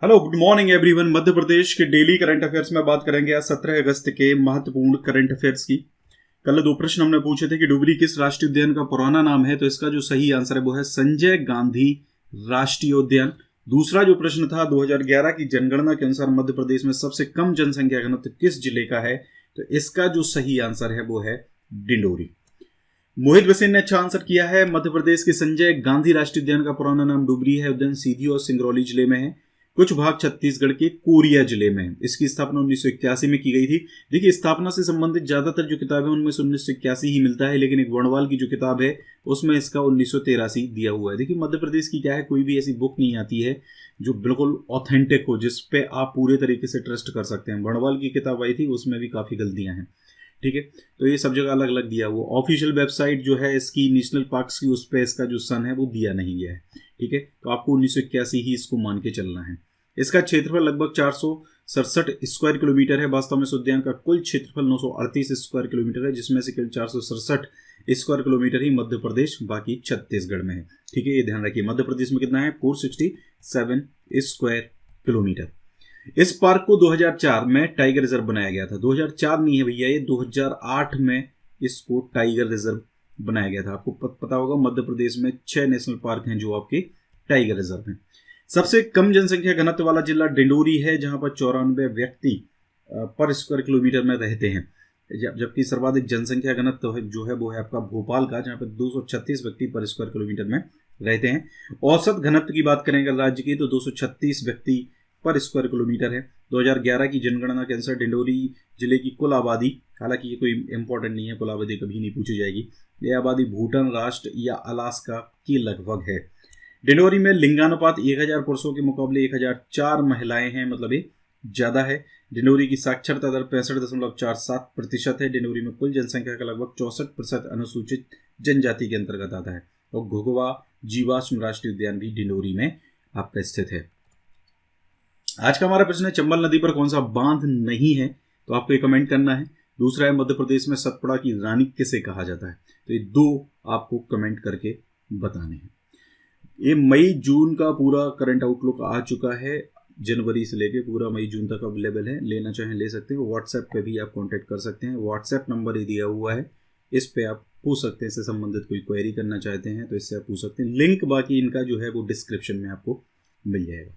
Hello good morning everyone. Madhya Pradesh के daily current affairs में बात करेंगे आज 17 अगस्त के महत्वपूर्ण करंट अफेयर्स की। कल दो प्रश्न हमने पूछे थे कि डुबरी किस राष्ट्रीय उद्यान का पुराना नाम है, तो इसका जो सही आंसर है वो है संजय गांधी राष्ट्रीय उद्यान। दूसरा जो प्रश्न था 2011 की जनगणना के अनुसार मध्य प्रदेश में सबसे कम जनसंख्या घनत्व किस जिले का है, तो इसका जो सही आंसर है वो है डिंडोरी। मोहित बसेन ने अच्छा आंसर किया है। मध्य प्रदेश के संजय गांधी राष्ट्रीय उद्यान का पुराना नाम डुबरी है। उद्यान सीधी और सिंगरौली जिले में है। कुछ भाग छत्तीसगढ़ के कोरिया जिले में है। इसकी स्थापना 1981 में की गई थी। देखिए, स्थापना से संबंधित ज्यादातर जो किताब है उनमें से 1981 ही मिलता है, लेकिन एक वर्णवाल की जो किताब है उसमें इसका 1983 दिया हुआ है। देखिए, मध्य प्रदेश की क्या है, कोई भी ऐसी बुक नहीं आती है जो बिल्कुल ऑथेंटिक हो, जिसपे आप पूरे तरीके से ट्रस्ट कर सकते हैं। वर्णवाल की किताब आई थी, उसमें भी काफी गलतियां हैं। ठीक है, तो ये सब जगह अलग अलग दिया हुआ। ऑफिशियल वेबसाइट जो है इसकी नेशनल पार्क्स की, उस पर इसका जो सन है वो दिया नहीं गया है। ठीक है, तो आपको 1981 ही इसको मान के चलना है। इसका क्षेत्रफल लगभग 467 स्क्वायर किलोमीटर है। वास्तव में इस उद्यान का कुल क्षेत्रफल 938 स्क्वायर किलोमीटर है, जिसमें से केवल 467 स्क्वायर किलोमीटर ही मध्य प्रदेश, बाकी छत्तीसगढ़ में है। ठीक है, ये ध्यान रखिए। मध्य प्रदेश में कितना है, 467 स्क्वायर किलोमीटर। इस पार्क को 2004 में टाइगर रिजर्व बनाया गया था। 2004 नहीं है भैया, ये 2008 में इसको टाइगर रिजर्व बनाया गया था। आपको पता होगा मध्य प्रदेश में 6 नेशनल पार्क हैं जो आपके टाइगर रिजर्व हैं। सबसे कम जनसंख्या घनत्व वाला जिला डिंडोरी है, जहां पर 94 व्यक्ति पर स्क्वायर किलोमीटर में रहते हैं, जबकि सर्वाधिक जनसंख्या घनत्व जो है वो है आपका भोपाल का, जहां पर 236 व्यक्ति पर स्क्वायर किलोमीटर में रहते हैं। औसत घनत्व की बात करें अगर राज्य की, तो 236 व्यक्ति पर स्क्वायर किलोमीटर है। 2011 की जनगणना के अनुसार डिंडोरी जिले की कुल आबादी, हालांकि ये कोई इंपॉर्टेंट नहीं है, कुल आबादी कभी नहीं पूछी जाएगी, ये आबादी भूटान राष्ट्र या अलास्का की लगभग है। डिंडोरी में लिंगानुपात 1000 पुरुषों के मुकाबले 1004 महिलाएं हैं, मतलब ये ज्यादा है। डिंडोरी की साक्षरता दर 65.47% है। डिंडोरी में कुल जनसंख्या का लगभग 64% अनुसूचित जनजाति के अंतर्गत आता है। और घुघवा जीवाश्म राष्ट्रीय उद्यान भी डिंडोरी में आपका स्थित है। आज का हमारा प्रश्न है, चंबल नदी पर कौन सा बांध नहीं है, तो आपको ये कमेंट करना है। दूसरा है, मध्य प्रदेश में सतपुड़ा की रानी किसे कहा जाता है, तो ये दो आपको कमेंट करके बताने हैं। ये मई जून का पूरा करंट आउटलुक आ चुका है। जनवरी से लेके पूरा मई जून तक अवेलेबल है, लेना चाहें ले सकते हैं। व्हाट्सएप पे भी आप कांटेक्ट कर सकते हैं। व्हाट्सएप नंबर ही दिया हुआ है, इस पे आप पूछ सकते हैं। इससे संबंधित कोई क्वेरी करना चाहते हैं तो इससे आप पूछ सकते हैं। लिंक बाकी इनका जो है वो डिस्क्रिप्शन में आपको मिल जाएगा।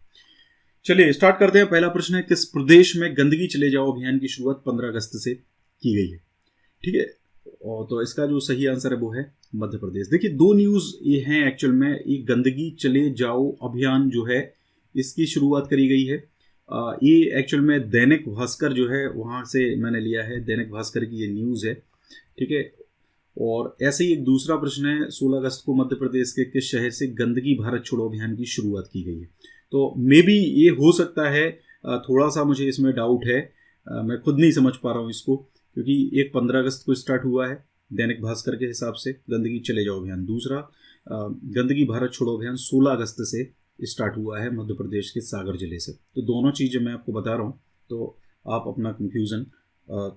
चलिए स्टार्ट करते हैं। पहला प्रश्न है, किस प्रदेश में गंदगी चले जाओ अभियान की शुरुआत 15 अगस्त से की गई है। ठीक है, और तो इसका जो सही आंसर है वो है मध्य प्रदेश। देखिए, दो न्यूज ये हैं एक्चुअल में। एक गंदगी चले जाओ अभियान जो है इसकी शुरुआत करी गई है। ये एक्चुअल में दैनिक भास्कर जो है वहां से मैंने लिया है, दैनिक भास्कर की ये न्यूज है। ठीक है, और ऐसे ही एक दूसरा प्रश्न है, 16 अगस्त को मध्य प्रदेश के किस शहर से गंदगी भारत छोड़ो अभियान की शुरुआत की गई है। तो मे बी ये हो सकता है, थोड़ा सा मुझे इसमें डाउट है, मैं खुद नहीं समझ पा रहा हूँ इसको, क्योंकि एक 15 अगस्त को स्टार्ट हुआ है दैनिक भास्कर के हिसाब से गंदगी चले जाओ अभियान। दूसरा गंदगी भारत छोड़ो अभियान 16 अगस्त से स्टार्ट हुआ है मध्य प्रदेश के सागर जिले से। तो दोनों चीज़ें मैं आपको बता रहा हूँ, तो आप अपना कंफ्यूजन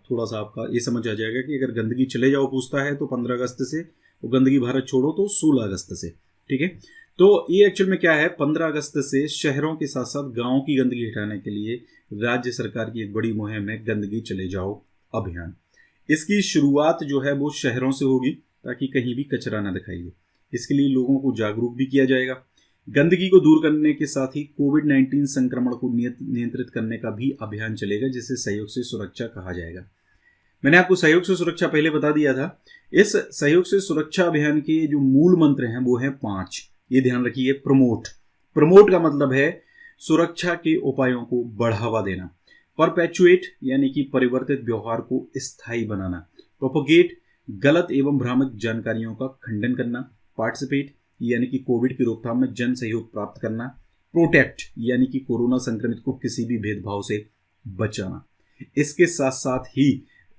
थोड़ा सा आपका ये समझ आ जाएगा कि अगर गंदगी चले जाओ पूछता है तो 15 अगस्त से, और गंदगी भारत छोड़ो तो 16 अगस्त से। ठीक है, तो ये एक्चुअल में क्या है, 15 अगस्त से शहरों के साथ साथ गाँव की गंदगी हटाने के लिए राज्य सरकार की एक बड़ी मुहिम है गंदगी चले जाओ अभियान। इसकी शुरुआत जो है वो शहरों से होगी, ताकि कहीं भी कचरा ना दिखाई दे। इसके लिए लोगों को जागरूक भी किया जाएगा। गंदगी को दूर करने के साथ ही कोविड-19 संक्रमण को नियंत्रित करने का भी अभियान चलेगा, जिसे सहयोग से सुरक्षा कहा जाएगा। मैंने आपको सहयोग से सुरक्षा पहले बता दिया था। इस सहयोग से सुरक्षा अभियान के जो मूल मंत्र हैं वो हैं 5। ये ध्यान रखिए। प्रमोट का मतलब है सुरक्षा के उपायों को बढ़ावा देना। परपेचुएट यानी कि परिवर्तित व्यवहार को स्थायी बनाना। प्रोपोगेट गलत एवं भ्रामक जानकारियों का खंडन करना। पार्टिसिपेट यानी कि कोविड की रोकथाम में जन सहयोग प्राप्त करना। प्रोटेक्ट यानी कि कोरोना संक्रमित को किसी भी भेदभाव से बचाना। इसके साथ साथ ही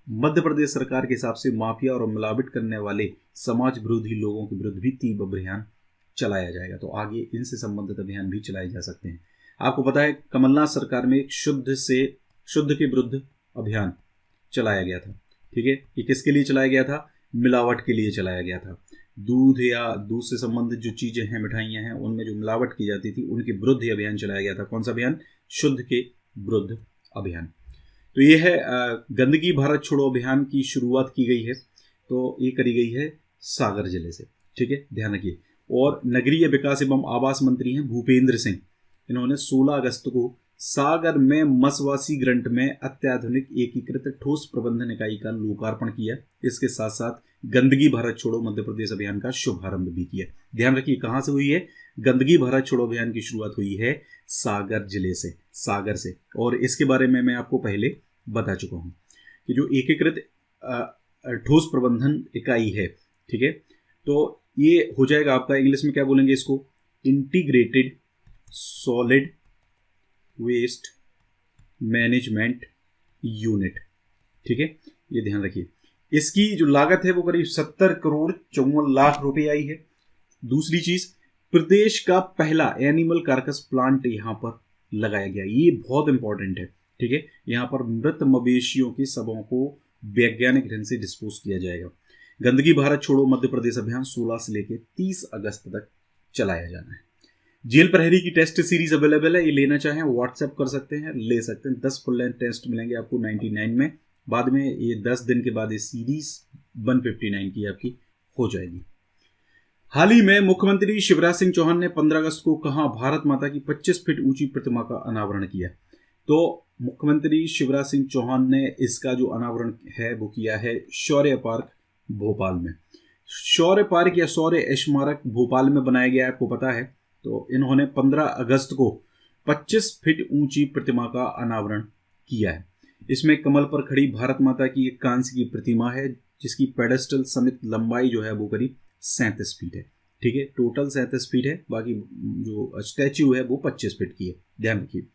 मध्य प्रदेश सरकार के हिसाब से माफिया और मिलावट करने वाले समाज विरोधी लोगों के विरुद्ध भी तीव्र अभियान चलाया जाएगा। तो आगे इनसे संबंधित अभियान भी चलाए जा सकते हैं। आपको पता है कमलनाथ सरकार में एक शुद्ध के विरुद्ध अभियान चलाया गया था। ठीक है, ये किसके लिए चलाया गया था, मिलावट के लिए चलाया गया था। दूध या दूध से संबंधित जो चीज़ें हैं, मिठाइयाँ हैं, उनमें जो मिलावट की जाती थी, उनके विरुद्ध ये अभियान चलाया गया था। कौन सा अभियान? शुद्ध के विरुद्ध अभियान। तो ये है गंदगी भारत छोड़ो अभियान की शुरुआत की गई है। तो ये करी गई है सागर जिले से, ठीक है, ध्यान रखिए। और नगरीय विकास एवं आवास मंत्री हैं भूपेंद्र सिंह। इन्होंने 16 अगस्त को सागर में मसवासी ग्रंट में अत्याधुनिक एकीकृत ठोस प्रबंधन इकाई का लोकार्पण किया। इसके साथ साथ गंदगी भारत छोड़ो मध्य प्रदेश अभियान का शुभारंभ भी किया। ध्यान रखिए कहाँ से हुई है? गंदगी भारत छोड़ो अभियान की शुरुआत हुई है सागर जिले से, सागर से। और इसके बारे में मैं आपको पहले बता चुका हूँ कि जो एकीकृत ठोस प्रबंधन इकाई है, ठीक है, तो ये हो जाएगा आपका, इंग्लिश में क्या बोलेंगे इसको? Integrated solid waste management unit, ठीक है, ये ध्यान रखिए। इसकी जो लागत है वो करीब 70 करोड़ 54 लाख रुपए आई है। दूसरी चीज, प्रदेश का पहला एनिमल कार्कस प्लांट यहाँ पर लगाया गया, ये बहुत इंपॉर्टेंट है, ठीक है। यहाँ पर मृत मवेशियों की शवों को वैज्ञानिक ढंग से डिस्पोज किया जाएगा। गंदगी भारत छोड़ो मध्य प्रदेश अभियान 16 से लेकर 30 अगस्त तक चलाया जाना है। जेल प्रहरी की टेस्ट सीरीज अवेलेबल है, ये लेना चाहें व्हाट्सएप कर सकते हैं, ले सकते हैं। 10 फुल लेंथ टेस्ट मिलेंगे आपको 99 में। बाद में ये 10 दिन के बाद ये सीरीज 159 की आपकी हो जाएगी। हाल ही में मुख्यमंत्री शिवराज सिंह चौहान ने 15 अगस्त को कहां भारत माता की 25 फीट ऊंची प्रतिमा का अनावरण किया। तो मुख्यमंत्री शिवराज सिंह चौहान ने इसका जो अनावरण है वो किया है शौर्य पार्क भोपाल में। शौर्य पार्क या शौर्य स्मारक भोपाल में बनाया गया है, आपको पता है। तो इन्होंने 15 अगस्त को 25 फीट ऊंची प्रतिमा का अनावरण किया है। इसमें कमल पर खड़ी भारत माता की एक कांस्य की प्रतिमा है, जिसकी पेडेस्टल समेत लंबाई जो है वो करीब 37 फीट है, ठीक है, टोटल 37 फीट है, बाकी जो स्टैच्यू है वो 25 फीट की है, ध्यान रखिए।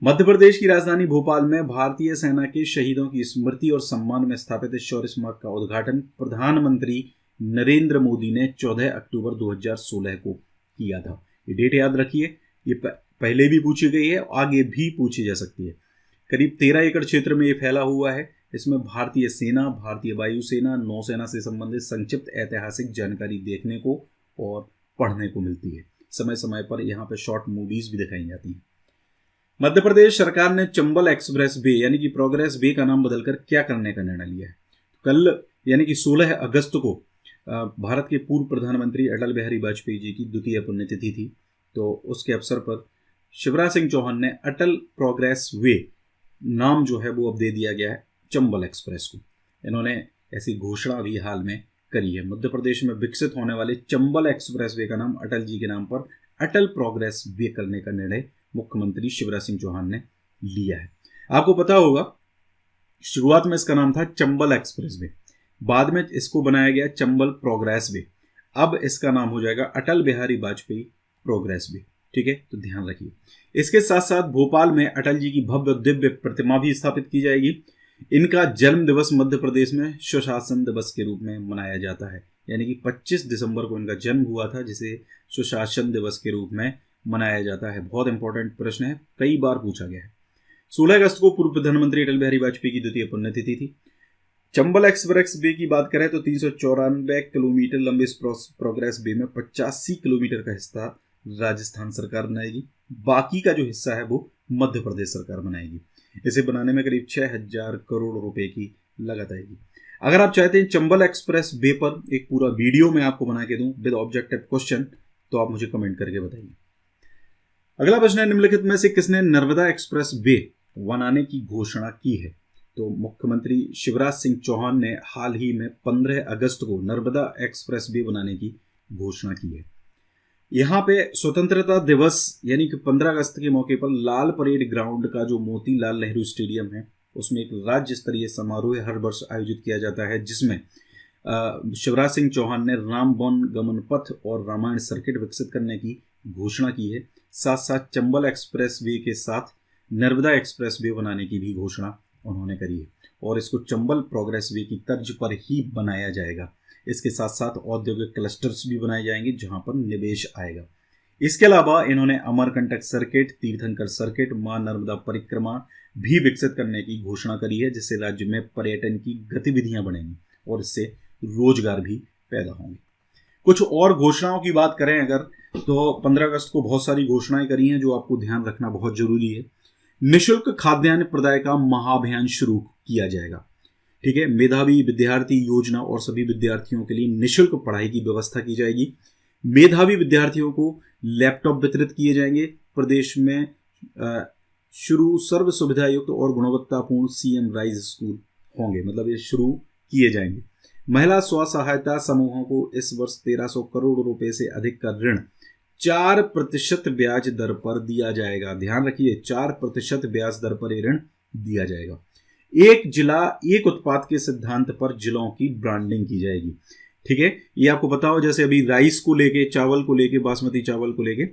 मध्य प्रदेश की राजधानी भोपाल में भारतीय सेना के शहीदों की स्मृति और सम्मान में स्थापित शौर्य स्मारक का उद्घाटन प्रधानमंत्री नरेंद्र मोदी ने 14 अक्टूबर 2016 को किया था। ये डेट याद रखिए, ये पहले भी पूछी गई है, आगे भी पूछी जा सकती है। करीब 13 एकड़ क्षेत्र में ये फैला हुआ है। इसमें भारतीय सेना, भारतीय वायुसेना, नौसेना से संबंधित संक्षिप्त ऐतिहासिक जानकारी देखने को और पढ़ने को मिलती है। समय समय पर यहाँ पे शॉर्ट मूवीज भी दिखाई जाती हैं। मध्य प्रदेश सरकार ने चंबल एक्सप्रेस वे यानी कि प्रोग्रेस वे का नाम बदलकर क्या करने का निर्णय लिया है? कल यानी कि 16 अगस्त को भारत के पूर्व प्रधानमंत्री अटल बिहारी वाजपेयी जी की द्वितीय पुण्यतिथि थी। तो उसके अवसर पर शिवराज सिंह चौहान ने अटल प्रोग्रेस वे नाम जो है वो अब दे दिया गया है चंबल एक्सप्रेस को। इन्होंने ऐसी घोषणा भी हाल में करी है। मध्य प्रदेश में विकसित होने वाले चंबल एक्सप्रेस वे का नाम अटल जी के नाम पर अटल प्रोग्रेस वे करने का निर्णय मुख्यमंत्री शिवराज सिंह चौहान ने लिया है। आपको पता होगा शुरुआत में इसका नाम था चंबल एक्सप्रेस वे, बाद में इसको बनाया गया चंबल प्रोग्रेस वे। अब इसका नाम हो जाएगा अटल बिहारी वाजपेयी प्रोग्रेस वे, ठीक है, तो ध्यान रखिए। इसके साथ साथ भोपाल में अटल जी की भव्य दिव्य प्रतिमा भी स्थापित की जाएगी। इनका जन्म दिवस मध्य प्रदेश में सुशासन दिवस के रूप में मनाया जाता है, यानी कि 25 दिसंबर को इनका जन्म हुआ था, जिसे सुशासन दिवस के रूप में मनाया जाता है। बहुत इंपॉर्टेंट प्रश्न है, कई बार पूछा गया है। 16 अगस्त को पूर्व प्रधानमंत्री अटल बिहारी वाजपेयी की द्वितीय पुण्यतिथि थी। चंबल एक्सप्रेस वे की बात करें तो 394 किलोमीटर लंबे इस प्रोग्रेस वे में 85 किलोमीटर का हिस्सा राजस्थान सरकार बनाएगी, बाकी का जो हिस्सा है वो मध्य प्रदेश सरकार बनाएगी। इसे बनाने में करीब 6000 करोड़ रुपए की लागत आएगी। अगर आप चाहते हैं चंबल एक्सप्रेस वे पर एक पूरा वीडियो मैं आपको बना के दूं विद ऑब्जेक्टिव क्वेश्चन, तो आप मुझे कमेंट करके बताइए। अगला प्रश्न है, निम्नलिखित में से किसने नर्मदा एक्सप्रेस वे बनाने की घोषणा की है? तो मुख्यमंत्री शिवराज सिंह चौहान ने हाल ही में 15 अगस्त को नर्मदा एक्सप्रेस वे बनाने की घोषणा की है। यहाँ पे स्वतंत्रता दिवस यानी कि 15 अगस्त के मौके पर लाल परेड ग्राउंड का जो मोतीलाल नेहरू स्टेडियम है उसमें एक राज्य स्तरीय समारोह हर वर्ष आयोजित किया जाता है, जिसमें शिवराज सिंह चौहान ने राम वन गमन पथ और रामायण सर्किट विकसित करने की घोषणा की है। साथ साथ चंबल एक्सप्रेस वे के साथ नर्मदा एक्सप्रेस वे बनाने की भी घोषणा उन्होंने करी है, और इसको चंबल प्रोग्रेस वे की तर्ज पर ही बनाया जाएगा। इसके साथ साथ औद्योगिक क्लस्टर्स भी बनाए जाएंगे जहां पर निवेश आएगा। इसके अलावा इन्होंने अमरकंटक सर्किट, तीर्थंकर सर्किट, मां नर्मदा परिक्रमा भी विकसित करने की घोषणा करी है, जिससे राज्य में पर्यटन की गतिविधियां बढ़ेंगी और इससे रोजगार भी पैदा होंगे। कुछ और घोषणाओं की बात करें अगर, तो 15 अगस्त को बहुत सारी घोषणाएं करी हैं जो आपको ध्यान रखना बहुत जरूरी है। निःशुल्क खाद्यान्न प्रदाय का महाअभियान शुरू किया जाएगा। ठीक है, मेधावी विद्यार्थी योजना और सभी विद्यार्थियों के लिए निःशुल्क पढ़ाई की व्यवस्था की जाएगी। मेधावी विद्यार्थियों को लैपटॉप वितरित किए जाएंगे। प्रदेश में शुरू सर्व सुविधा युक्त और गुणवत्तापूर्ण सीएम राइज स्कूल होंगे, मतलब ये शुरू किए जाएंगे। महिला स्व सहायता समूहों को इस वर्ष 1300 करोड़ रुपए से अधिक का ऋण 4% ब्याज दर पर दिया जाएगा। ध्यान रखिए, 4% ब्याज दर पर यह ऋण दिया जाएगा। एक जिला एक उत्पाद के सिद्धांत पर जिलों की ब्रांडिंग की जाएगी। ठीक है, ये आपको पता हो, जैसे अभी राइस को लेके, चावल को लेके, बासमती चावल को लेके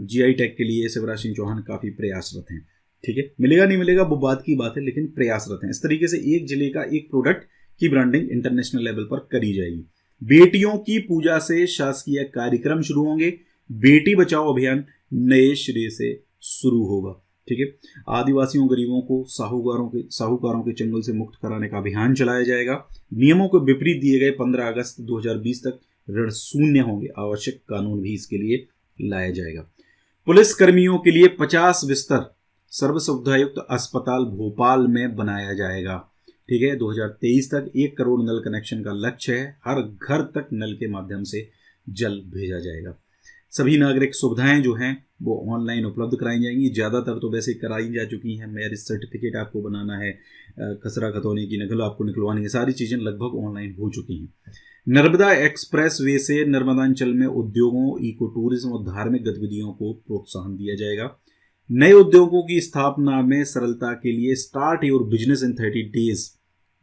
जीआई टैग के लिए शिवराज सिंह चौहान काफी प्रयासरत हैं। ठीक है, मिलेगा नहीं मिलेगा वो बात की बात है, लेकिन प्रयासरत हैं। इस तरीके से एक जिले का एक प्रोडक्ट की ब्रांडिंग इंटरनेशनल लेवल पर करी जाएगी। बेटियों की पूजा से शासकीय कार्यक्रम शुरू होंगे। बेटी बचाओ अभियान नए सिरे से शुरू होगा। ठीक है, आदिवासियों गरीबों को साहूकारों के चंगुल से मुक्त कराने का अभियान चलाया जाएगा। नियमों को विपरीत दिए गए 15 अगस्त 2020 तक ऋण शून्य होंगे। आवश्यक कानून भी इसके लिए लाया जाएगा। पुलिस कर्मियों के लिए 50 बिस्तर सर्व सुविधायुक्त अस्पताल भोपाल में बनाया जाएगा। ठीक है, 2023 तक 1 करोड़ नल कनेक्शन का लक्ष्य है। हर घर तक नल के माध्यम से जल भेजा जाएगा। सभी नागरिक सुविधाएं जो हैं वो ऑनलाइन उपलब्ध कराई जाएंगी। ज़्यादातर तो वैसे कराई जा चुकी हैं। मैरिज सर्टिफिकेट आपको बनाना है, खसरा खतौनी की नकल आपको निकलवानी है, सारी चीज़ें लगभग ऑनलाइन हो चुकी हैं। नर्मदा एक्सप्रेस वे से नर्मदांचल में उद्योगों, इको टूरिज्म और धार्मिक गतिविधियों को प्रोत्साहन दिया जाएगा। नए उद्योगों की स्थापना में सरलता के लिए start your business in 30 days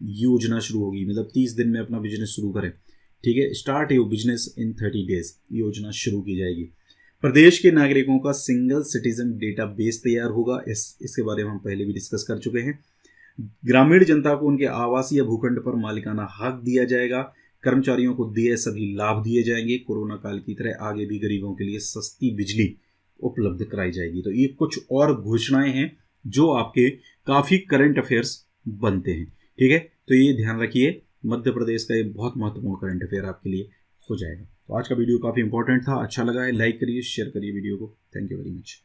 योजना शुरू होगी, मतलब 30 दिन में अपना बिजनेस शुरू करें। ठीक है, start your business in 30 days योजना शुरू की जाएगी। प्रदेश के नागरिकों का सिंगल सिटीजन डेटाबेस तैयार होगा। इसके बारे में हम पहले भी डिस्कस कर चुके हैं। ग्रामीण जनता को उनके आवासीय भूखंड पर मालिकाना हक दिया जाएगा। कर्मचारियों को दिए सभी लाभ दिए जाएंगे। कोरोना काल की तरह आगे भी गरीबों के लिए सस्ती बिजली उपलब्ध कराई जाएगी। तो ये कुछ और घोषणाएं हैं जो आपके काफी करंट अफेयर्स बनते हैं। ठीक है, तो ये ध्यान रखिए, मध्य प्रदेश का ये बहुत महत्वपूर्ण करंट अफेयर आपके लिए हो जाएगा। तो आज का वीडियो काफी इंपॉर्टेंट था। अच्छा लगा है लाइक करिए, शेयर करिए वीडियो को। Thank you very much.